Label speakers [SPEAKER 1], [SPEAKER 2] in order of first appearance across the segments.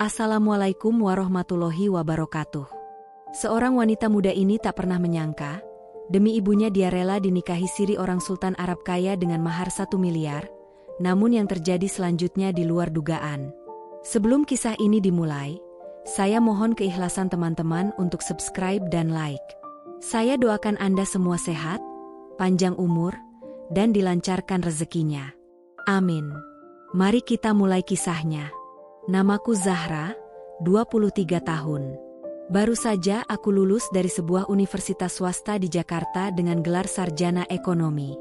[SPEAKER 1] Assalamualaikum warahmatullahi wabarakatuh. Seorang wanita muda ini tak pernah menyangka, demi ibunya dia rela dinikahi siri orang sultan Arab kaya dengan mahar 1 miliar, namun yang terjadi selanjutnya di luar dugaan. Sebelum kisah ini dimulai, saya mohon keikhlasan teman-teman untuk subscribe dan like. Saya doakan Anda semua sehat, panjang umur, dan dilancarkan rezekinya. Amin. Mari kita mulai kisahnya. Namaku Zahra, 23 tahun. Baru saja aku lulus dari sebuah universitas swasta di Jakarta dengan gelar sarjana ekonomi.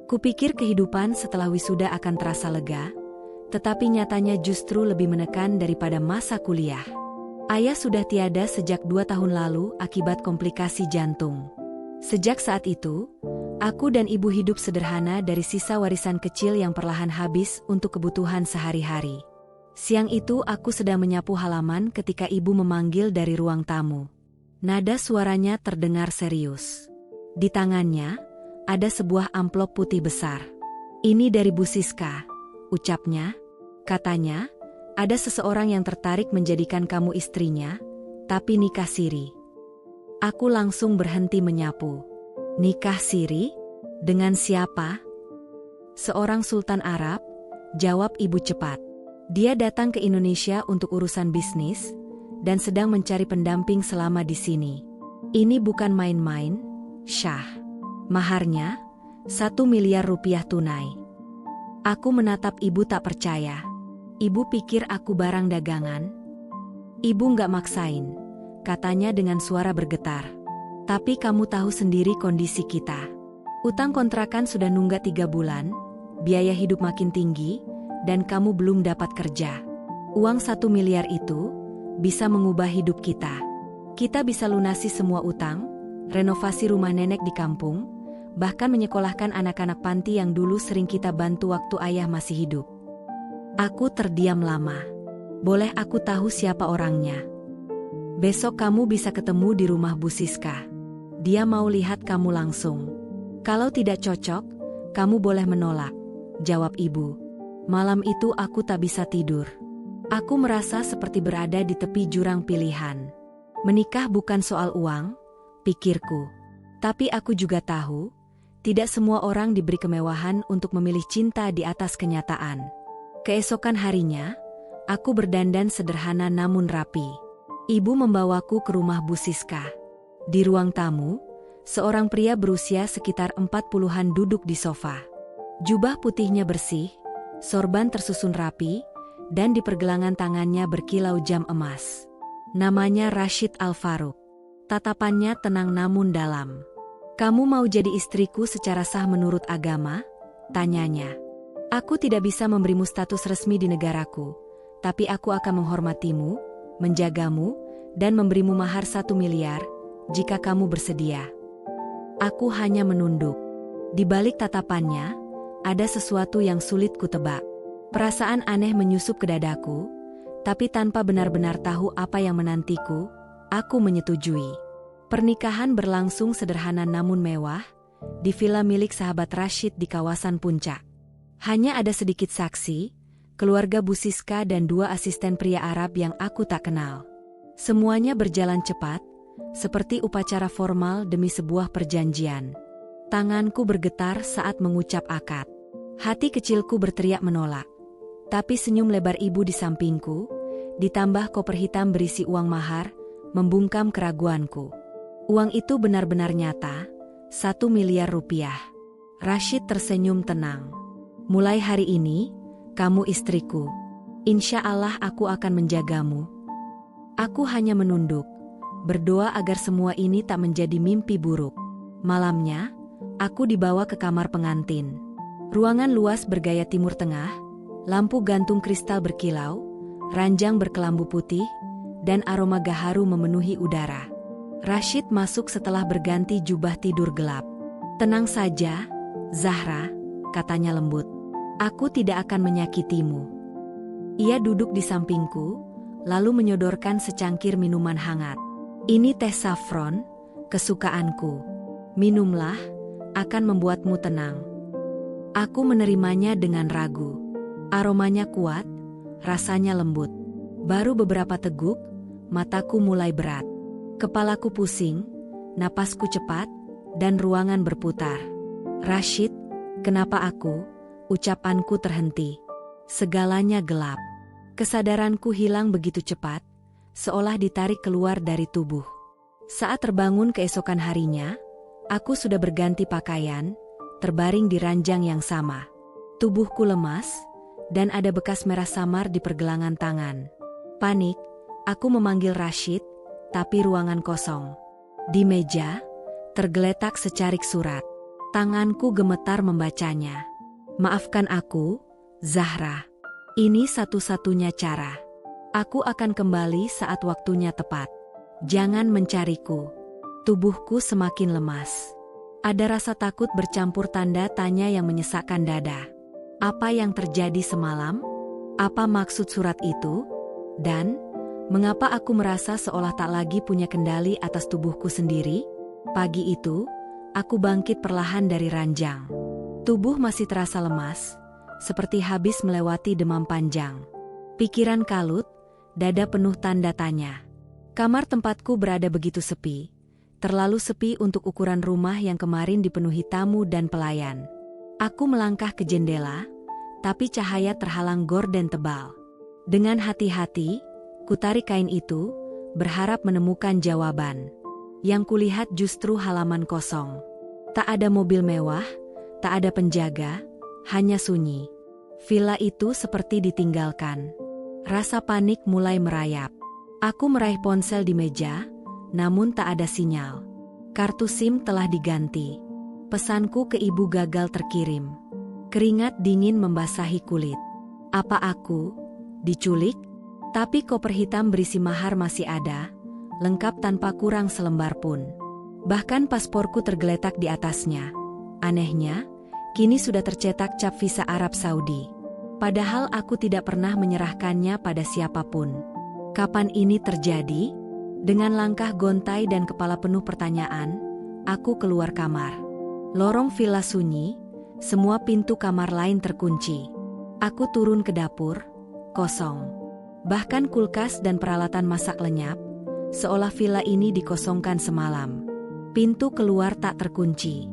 [SPEAKER 1] Kupikir kehidupan setelah wisuda akan terasa lega, tetapi nyatanya justru lebih menekan daripada masa kuliah. Ayah sudah tiada sejak 2 tahun lalu akibat komplikasi jantung. Sejak saat itu, aku dan ibu hidup sederhana dari sisa warisan kecil yang perlahan habis untuk kebutuhan sehari-hari. Siang itu aku sedang menyapu halaman ketika ibu memanggil dari ruang tamu. Nada suaranya terdengar serius. Di tangannya, ada sebuah amplop putih besar. "Ini dari Bu Siska," ucapnya. Katanya, "Ada seseorang yang tertarik menjadikan kamu istrinya, tapi nikah siri." Aku langsung berhenti menyapu. "Nikah siri? Dengan siapa?" "Seorang sultan Arab," jawab ibu cepat. "Dia datang ke Indonesia untuk urusan bisnis, dan sedang mencari pendamping selama di sini. Ini bukan main-main, Syah. Maharnya, 1 miliar rupiah tunai." Aku menatap ibu tak percaya. "Ibu pikir aku barang dagangan?" "Ibu nggak maksain," katanya dengan suara bergetar. "Tapi kamu tahu sendiri kondisi kita. Utang kontrakan sudah nunggak 3 bulan, biaya hidup makin tinggi, dan kamu belum dapat kerja. Uang 1 miliar itu bisa mengubah hidup kita. Kita bisa lunasi semua utang, renovasi rumah nenek di kampung, bahkan menyekolahkan anak-anak panti yang dulu sering kita bantu waktu ayah masih hidup." Aku terdiam lama. "Boleh aku tahu siapa orangnya?" "Besok kamu bisa ketemu di rumah Bu Siska. Dia mau lihat kamu langsung. Kalau tidak cocok, kamu boleh menolak," jawab ibu. Malam itu aku tak bisa tidur. Aku merasa seperti berada di tepi jurang pilihan. Menikah bukan soal uang, pikirku. Tapi aku juga tahu, tidak semua orang diberi kemewahan untuk memilih cinta di atas kenyataan. Keesokan harinya, aku berdandan sederhana namun rapi. Ibu membawaku ke rumah Bu Siska. Di ruang tamu, seorang pria berusia sekitar 40-an duduk di sofa. Jubah putihnya bersih, sorban tersusun rapi, dan di pergelangan tangannya berkilau jam emas. Namanya Rashid Al-Faruq. Tatapannya tenang namun dalam. "Kamu mau jadi istriku secara sah menurut agama?" tanyanya. "Aku tidak bisa memberimu status resmi di negaraku, tapi aku akan menghormatimu, menjagamu, dan memberimu mahar 1 miliar, jika kamu bersedia." Aku hanya menunduk. Di balik tatapannya, ada sesuatu yang sulit kutebak. Perasaan aneh menyusup ke dadaku, tapi tanpa benar-benar tahu apa yang menantiku, aku menyetujui. Pernikahan berlangsung sederhana namun mewah, di villa milik sahabat Rashid di kawasan Puncak. Hanya ada sedikit saksi, keluarga Bu Siska dan 2 asisten pria Arab yang aku tak kenal. Semuanya berjalan cepat, seperti upacara formal demi sebuah perjanjian. Tanganku bergetar saat mengucap akad. Hati kecilku berteriak menolak. Tapi senyum lebar ibu di sampingku, ditambah koper hitam berisi uang mahar, membungkam keraguanku. Uang itu benar-benar nyata, 1 miliar rupiah. Rashid tersenyum tenang. "Mulai hari ini, kamu istriku. Insya Allah aku akan menjagamu." Aku hanya menunduk, berdoa agar semua ini tak menjadi mimpi buruk. Malamnya, aku dibawa ke kamar pengantin. Ruangan luas bergaya Timur Tengah, lampu gantung kristal berkilau, ranjang berkelambu putih, dan aroma gaharu memenuhi udara. Rashid masuk setelah berganti jubah tidur gelap. "Tenang saja, Zahra," katanya lembut. "Aku tidak akan menyakitimu." Ia duduk di sampingku, lalu menyodorkan secangkir minuman hangat. "Ini teh saffron, kesukaanku. Minumlah, akan membuatmu tenang." Aku menerimanya dengan ragu. Aromanya kuat, rasanya lembut. Baru beberapa teguk, mataku mulai berat. Kepalaku pusing, napasku cepat, dan ruangan berputar. "Rashid, kenapa aku?" Ucapanku terhenti. Segalanya gelap. Kesadaranku hilang begitu cepat, seolah ditarik keluar dari tubuh. Saat terbangun keesokan harinya, aku sudah berganti pakaian, terbaring di ranjang yang sama. Tubuhku lemas, dan ada bekas merah samar di pergelangan tangan. Panik, aku memanggil Rashid, tapi ruangan kosong. Di meja, tergeletak secarik surat. Tanganku gemetar membacanya. "Maafkan aku, Zahra. Ini satu-satunya cara. Aku akan kembali saat waktunya tepat. Jangan mencariku." Tubuhku semakin lemas. Ada rasa takut bercampur tanda tanya yang menyesakkan dada. Apa yang terjadi semalam? Apa maksud surat itu? Dan mengapa aku merasa seolah tak lagi punya kendali atas tubuhku sendiri? Pagi itu, aku bangkit perlahan dari ranjang. Tubuh masih terasa lemas, seperti habis melewati demam panjang. Pikiran kalut, dada penuh tanda tanya. Kamar tempatku berada begitu sepi, terlalu sepi untuk ukuran rumah yang kemarin dipenuhi tamu dan pelayan. Aku melangkah ke jendela, tapi cahaya terhalang gorden tebal. Dengan hati-hati, kutarik kain itu, berharap menemukan jawaban. Yang kulihat justru halaman kosong. Tak ada mobil mewah, tak ada penjaga, hanya sunyi. Villa itu seperti ditinggalkan. Rasa panik mulai merayap. Aku meraih ponsel di meja, namun tak ada sinyal. Kartu SIM telah diganti. Pesanku ke ibu gagal terkirim. Keringat dingin membasahi kulit. Apa aku diculik? Tapi koper hitam berisi mahar masih ada, lengkap tanpa kurang selembar pun. Bahkan pasporku tergeletak di atasnya. Anehnya, kini sudah tercetak cap visa Arab Saudi. Padahal aku tidak pernah menyerahkannya pada siapapun. Kapan ini terjadi? Dengan langkah gontai dan kepala penuh pertanyaan, aku keluar kamar. Lorong villa sunyi, semua pintu kamar lain terkunci. Aku turun ke dapur, kosong. Bahkan kulkas dan peralatan masak lenyap, seolah villa ini dikosongkan semalam. Pintu keluar tak terkunci.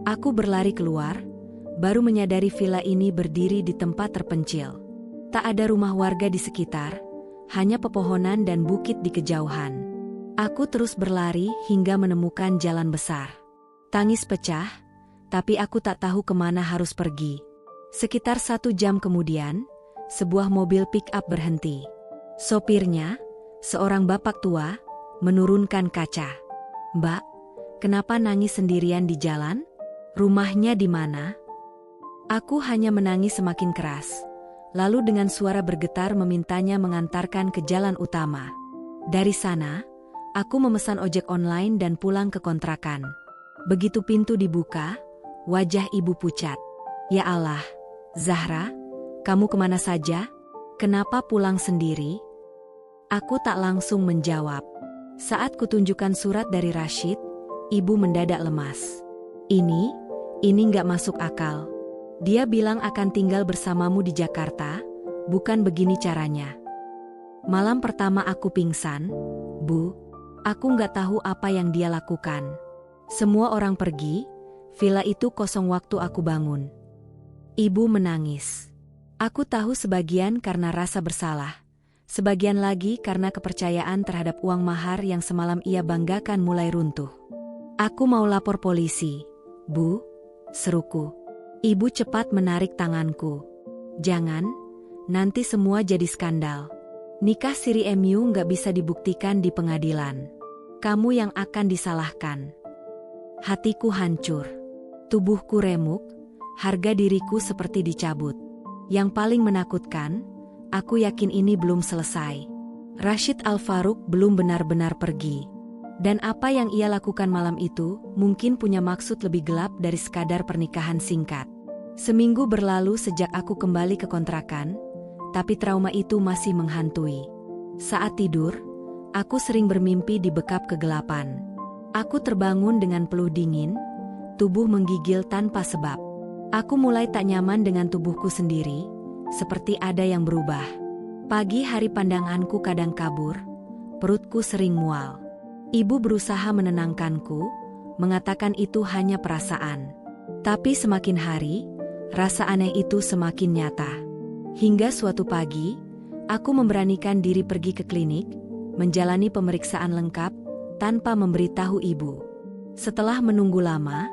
[SPEAKER 1] Aku berlari keluar, baru menyadari villa ini berdiri di tempat terpencil. Tak ada rumah warga di sekitar, hanya pepohonan dan bukit di kejauhan. Aku terus berlari hingga menemukan jalan besar. Tangis pecah, tapi aku tak tahu kemana harus pergi. Sekitar 1 jam kemudian, sebuah mobil pick-up berhenti. Sopirnya, seorang bapak tua, menurunkan kaca. "Mbak, kenapa nangis sendirian di jalan? Rumahnya di mana?" Aku hanya menangis semakin keras, lalu dengan suara bergetar memintanya mengantarkan ke jalan utama. Dari sana, aku memesan ojek online dan pulang ke kontrakan. Begitu pintu dibuka, wajah ibu pucat. "Ya Allah, Zahra, kamu kemana saja? Kenapa pulang sendiri?" Aku tak langsung menjawab. Saat kutunjukkan surat dari Rashid, ibu mendadak lemas. Ini nggak masuk akal. Dia bilang akan tinggal bersamamu di Jakarta, bukan begini caranya. Malam pertama aku pingsan, Bu. Aku nggak tahu apa yang dia lakukan. Semua orang pergi, villa itu kosong waktu aku bangun. Ibu menangis. Aku tahu sebagian karena rasa bersalah. Sebagian lagi karena kepercayaan terhadap uang mahar yang semalam ia banggakan mulai runtuh. "Aku mau lapor polisi, Bu," seruku. Ibu cepat menarik tanganku. "Jangan, nanti semua jadi skandal. Nikah siri MU nggak bisa dibuktikan di pengadilan. Kamu yang akan disalahkan." Hatiku hancur. Tubuhku remuk, harga diriku seperti dicabut. Yang paling menakutkan, aku yakin ini belum selesai. Rashid Al-Faruq belum benar-benar pergi. Dan apa yang ia lakukan malam itu mungkin punya maksud lebih gelap dari sekadar pernikahan singkat. Seminggu berlalu sejak aku kembali ke kontrakan, tapi trauma itu masih menghantui. Saat tidur, aku sering bermimpi di bekap kegelapan. Aku terbangun dengan peluh dingin, tubuh menggigil tanpa sebab. Aku mulai tak nyaman dengan tubuhku sendiri, seperti ada yang berubah. Pagi hari pandanganku kadang kabur, perutku sering mual. Ibu berusaha menenangkanku, mengatakan itu hanya perasaan. Tapi semakin hari, rasa aneh itu semakin nyata. Hingga suatu pagi, aku memberanikan diri pergi ke klinik, menjalani pemeriksaan lengkap, tanpa memberitahu ibu. Setelah menunggu lama,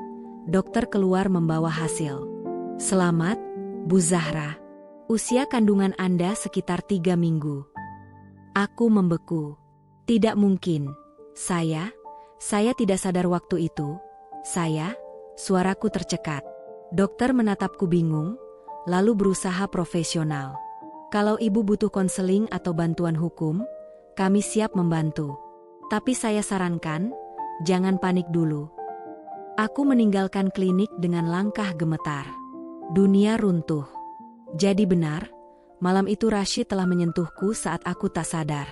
[SPEAKER 1] dokter keluar membawa hasil. Selamat, Bu Zahra. Usia kandungan Anda sekitar 3 minggu. Aku membeku. Tidak mungkin. Saya tidak sadar waktu itu. Suaraku tercekat. Dokter menatapku bingung, lalu berusaha profesional. Kalau ibu butuh konseling atau bantuan hukum, kami siap membantu. Tapi saya sarankan, jangan panik dulu. Aku meninggalkan klinik dengan langkah gemetar. Dunia runtuh. Jadi benar, malam itu Rashid telah menyentuhku saat aku tak sadar.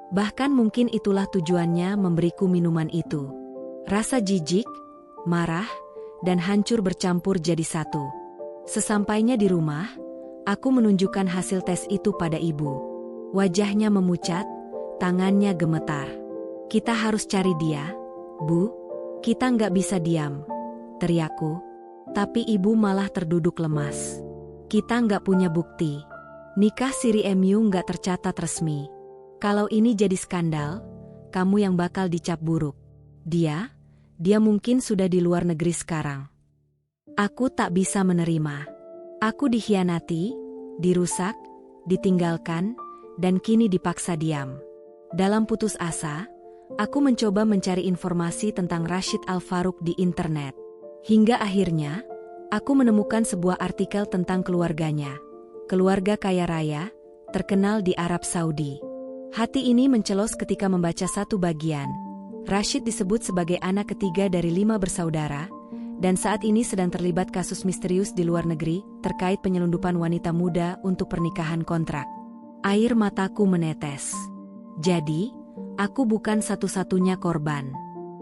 [SPEAKER 1] Bahkan mungkin itulah tujuannya memberiku minuman itu. Rasa jijik, marah, dan hancur bercampur jadi satu. Sesampainya di rumah, aku menunjukkan hasil tes itu pada ibu. Wajahnya memucat, tangannya gemetar. Kita harus cari dia, Bu. Kita nggak bisa diam, teriakku. Tapi ibu malah terduduk lemas. Kita nggak punya bukti. Nikah siri MU nggak tercatat resmi. Kalau ini jadi skandal, kamu yang bakal dicap buruk. Dia mungkin sudah di luar negeri sekarang. Aku tak bisa menerima. Aku dikhianati, dirusak, ditinggalkan, dan kini dipaksa diam. Dalam putus asa, aku mencoba mencari informasi tentang Rashid Al-Faruq di internet. Hingga akhirnya, aku menemukan sebuah artikel tentang keluarganya. Keluarga kaya raya, terkenal di Arab Saudi. Hati ini mencelos ketika membaca satu bagian. Rashid disebut sebagai anak ketiga dari 5 bersaudara, dan saat ini sedang terlibat kasus misterius di luar negeri terkait penyelundupan wanita muda untuk pernikahan kontrak. Air mataku menetes. Jadi, aku bukan satu-satunya korban.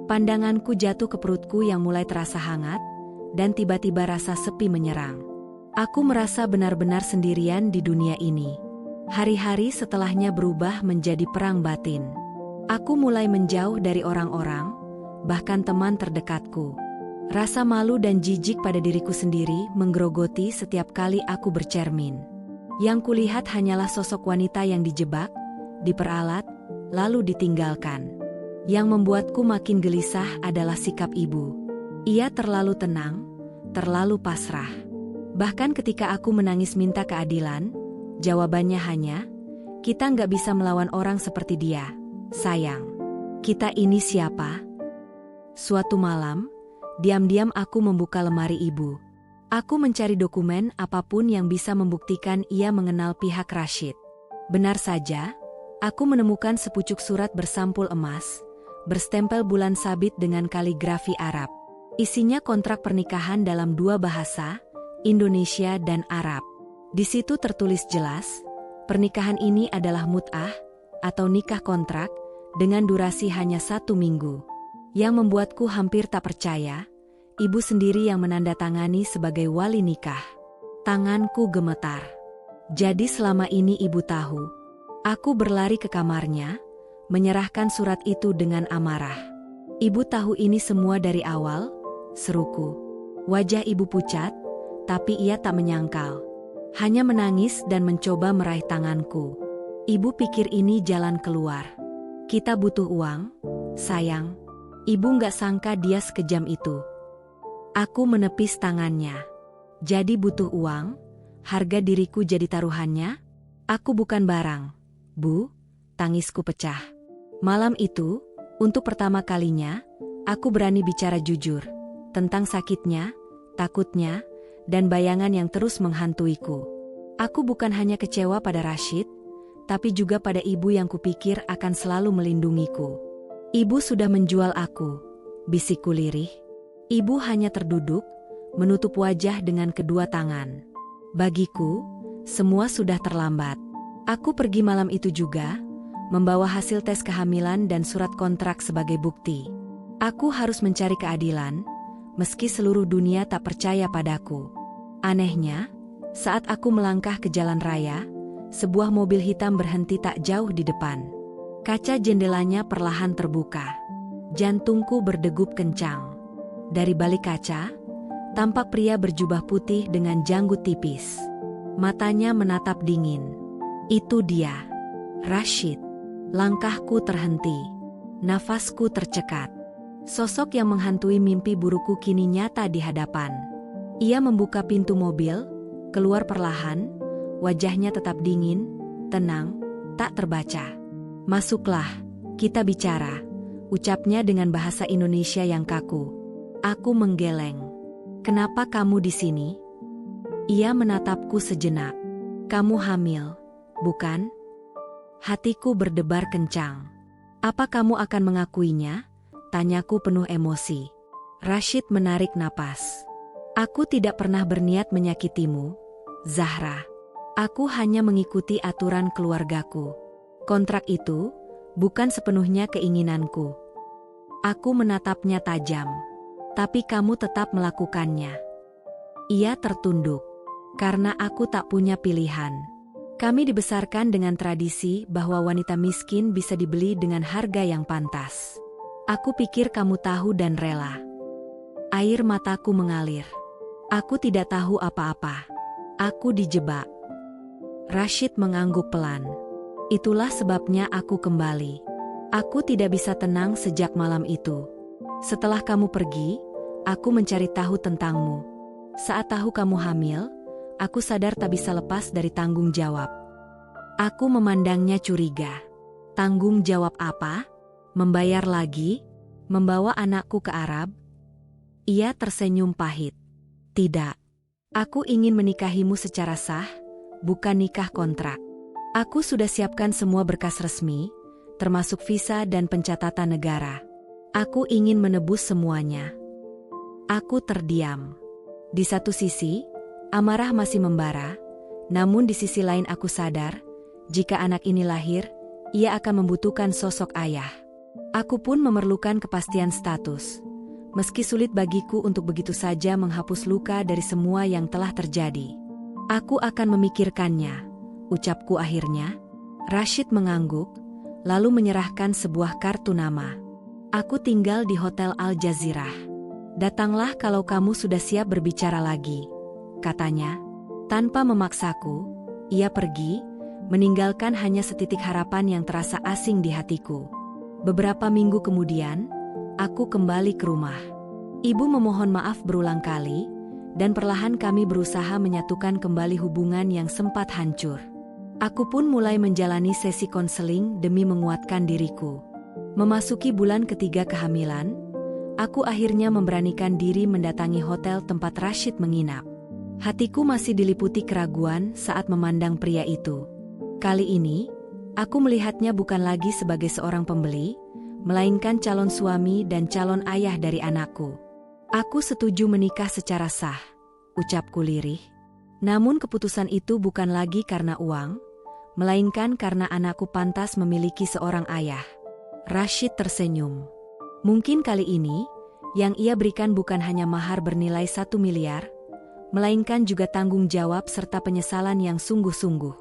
[SPEAKER 1] Pandanganku jatuh ke perutku yang mulai terasa hangat, dan tiba-tiba rasa sepi menyerang. Aku merasa benar-benar sendirian di dunia ini. Hari-hari setelahnya berubah menjadi perang batin. Aku mulai menjauh dari orang-orang, bahkan teman terdekatku. Rasa malu dan jijik pada diriku sendiri menggerogoti setiap kali aku bercermin. Yang kulihat hanyalah sosok wanita yang dijebak, diperalat, lalu ditinggalkan. Yang membuatku makin gelisah adalah sikap ibu. Ia terlalu tenang, terlalu pasrah. Bahkan ketika aku menangis minta keadilan, jawabannya hanya, kita nggak bisa melawan orang seperti dia, sayang. Kita ini siapa? Suatu malam, diam-diam aku membuka lemari ibu. Aku mencari dokumen apapun yang bisa membuktikan ia mengenal pihak Rashid. Benar saja, aku menemukan sepucuk surat bersampul emas, berstempel bulan sabit dengan kaligrafi Arab. Isinya kontrak pernikahan dalam 2 bahasa, Indonesia dan Arab. Di situ tertulis jelas, pernikahan ini adalah mut'ah, atau nikah kontrak, dengan durasi hanya 1 minggu. Yang membuatku hampir tak percaya, ibu sendiri yang menandatangani sebagai wali nikah. Tanganku gemetar. Jadi selama ini ibu tahu. Aku berlari ke kamarnya, menyerahkan surat itu dengan amarah. Ibu tahu ini semua dari awal, seruku. Wajah ibu pucat, tapi ia tak menyangkal. Hanya menangis dan mencoba meraih tanganku. Ibu pikir ini jalan keluar. Kita butuh uang, sayang. Ibu nggak sangka dia sekejam itu. Aku menepis tangannya. Jadi butuh uang, harga diriku jadi taruhannya? Aku bukan barang, Bu. Tangisku pecah. Malam itu, untuk pertama kalinya, aku berani bicara jujur tentang sakitnya, takutnya, dan bayangan yang terus menghantuiku. Aku bukan hanya kecewa pada Rashid, tapi juga pada ibu yang kupikir akan selalu melindungiku. Ibu sudah menjual aku, bisikku lirih. Ibu hanya terduduk, menutup wajah dengan kedua tangan. Bagiku, semua sudah terlambat. Aku pergi malam itu juga, membawa hasil tes kehamilan dan surat kontrak sebagai bukti. Aku harus mencari keadilan, meski seluruh dunia tak percaya padaku. Anehnya, saat aku melangkah ke jalan raya, sebuah mobil hitam berhenti tak jauh di depan. Kaca jendelanya perlahan terbuka. Jantungku berdegup kencang. Dari balik kaca, tampak pria berjubah putih dengan janggut tipis. Matanya menatap dingin. Itu dia, Rashid. Langkahku terhenti. Nafasku tercekat. Sosok yang menghantui mimpi burukku kini nyata di hadapan. Ia membuka pintu mobil, keluar perlahan, wajahnya tetap dingin, tenang, tak terbaca. "Masuklah, kita bicara," ucapnya dengan bahasa Indonesia yang kaku. Aku menggeleng. "Kenapa kamu di sini?" Ia menatapku sejenak. "Kamu hamil, bukan?" Hatiku berdebar kencang. "Apa kamu akan mengakuinya?" tanyaku penuh emosi. Rashid menarik napas. "Aku tidak pernah berniat menyakitimu, Zahra. Aku hanya mengikuti aturan keluargaku. Kontrak itu bukan sepenuhnya keinginanku." Aku menatapnya tajam. "Tapi kamu tetap melakukannya." Ia tertunduk. "Karena aku tak punya pilihan. Kami dibesarkan dengan tradisi bahwa wanita miskin bisa dibeli dengan harga yang pantas. Aku pikir kamu tahu dan rela." Air mataku mengalir. Aku tidak tahu apa-apa. Aku dijebak. Rashid mengangguk pelan. "Itulah sebabnya aku kembali. Aku tidak bisa tenang sejak malam itu. Setelah kamu pergi, aku mencari tahu tentangmu. Saat tahu kamu hamil, aku sadar tak bisa lepas dari tanggung jawab." Aku memandangnya curiga. "Tanggung jawab apa? Membayar lagi? Membawa anakku ke Arab?" Ia tersenyum pahit. "Tidak. Aku ingin menikahimu secara sah, bukan nikah kontrak. Aku sudah siapkan semua berkas resmi, termasuk visa dan pencatatan negara. Aku ingin menebus semuanya." Aku terdiam. Di satu sisi, amarah masih membara, namun di sisi lain aku sadar, jika anak ini lahir, ia akan membutuhkan sosok ayah. Aku pun memerlukan kepastian status. Meski sulit bagiku untuk begitu saja menghapus luka dari semua yang telah terjadi. "Aku akan memikirkannya," ucapku akhirnya. Rashid mengangguk, lalu menyerahkan sebuah kartu nama. "Aku tinggal di Hotel Al Jazirah. Datanglah kalau kamu sudah siap berbicara lagi," katanya. Tanpa memaksaku, ia pergi, meninggalkan hanya setitik harapan yang terasa asing di hatiku. Beberapa minggu kemudian, aku kembali ke rumah. Ibu memohon maaf berulang kali, dan perlahan kami berusaha menyatukan kembali hubungan yang sempat hancur. Aku pun mulai menjalani sesi konseling demi menguatkan diriku. Memasuki bulan ketiga kehamilan, aku akhirnya memberanikan diri mendatangi hotel tempat Rashid menginap. Hatiku masih diliputi keraguan saat memandang pria itu. Kali ini, aku melihatnya bukan lagi sebagai seorang pembeli, melainkan calon suami dan calon ayah dari anakku. "Aku setuju menikah secara sah," ucapku lirih. Namun keputusan itu bukan lagi karena uang, melainkan karena anakku pantas memiliki seorang ayah. Rashid tersenyum. Mungkin kali ini, yang ia berikan bukan hanya mahar bernilai 1 miliar, melainkan juga tanggung jawab serta penyesalan yang sungguh-sungguh.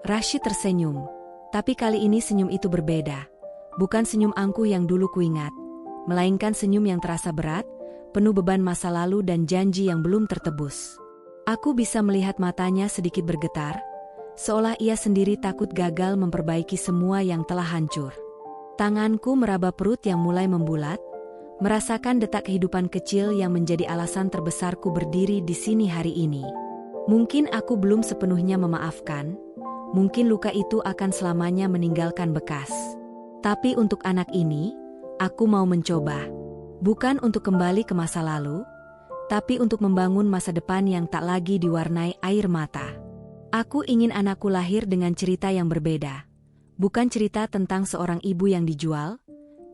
[SPEAKER 1] Rashid tersenyum, tapi kali ini senyum itu berbeda. Bukan senyum angkuh yang dulu kuingat, melainkan senyum yang terasa berat, penuh beban masa lalu dan janji yang belum tertebus. Aku bisa melihat matanya sedikit bergetar, seolah ia sendiri takut gagal memperbaiki semua yang telah hancur. Tanganku meraba perut yang mulai membulat, merasakan detak kehidupan kecil yang menjadi alasan terbesarku berdiri di sini hari ini. Mungkin aku belum sepenuhnya memaafkan, mungkin luka itu akan selamanya meninggalkan bekas. Tapi untuk anak ini, aku mau mencoba. Bukan untuk kembali ke masa lalu, tapi untuk membangun masa depan yang tak lagi diwarnai air mata. Aku ingin anakku lahir dengan cerita yang berbeda. Bukan cerita tentang seorang ibu yang dijual,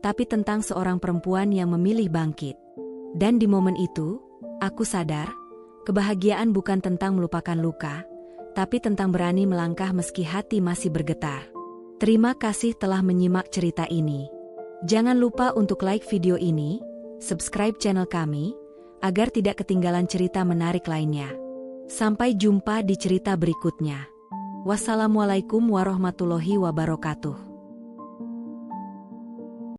[SPEAKER 1] tapi tentang seorang perempuan yang memilih bangkit. Dan di momen itu, aku sadar, kebahagiaan bukan tentang melupakan luka, tapi tentang berani melangkah meski hati masih bergetar. Terima kasih telah menyimak cerita ini. Jangan lupa untuk like video ini, subscribe channel kami, agar tidak ketinggalan cerita menarik lainnya. Sampai jumpa di cerita berikutnya. Wassalamualaikum warahmatullahi wabarakatuh.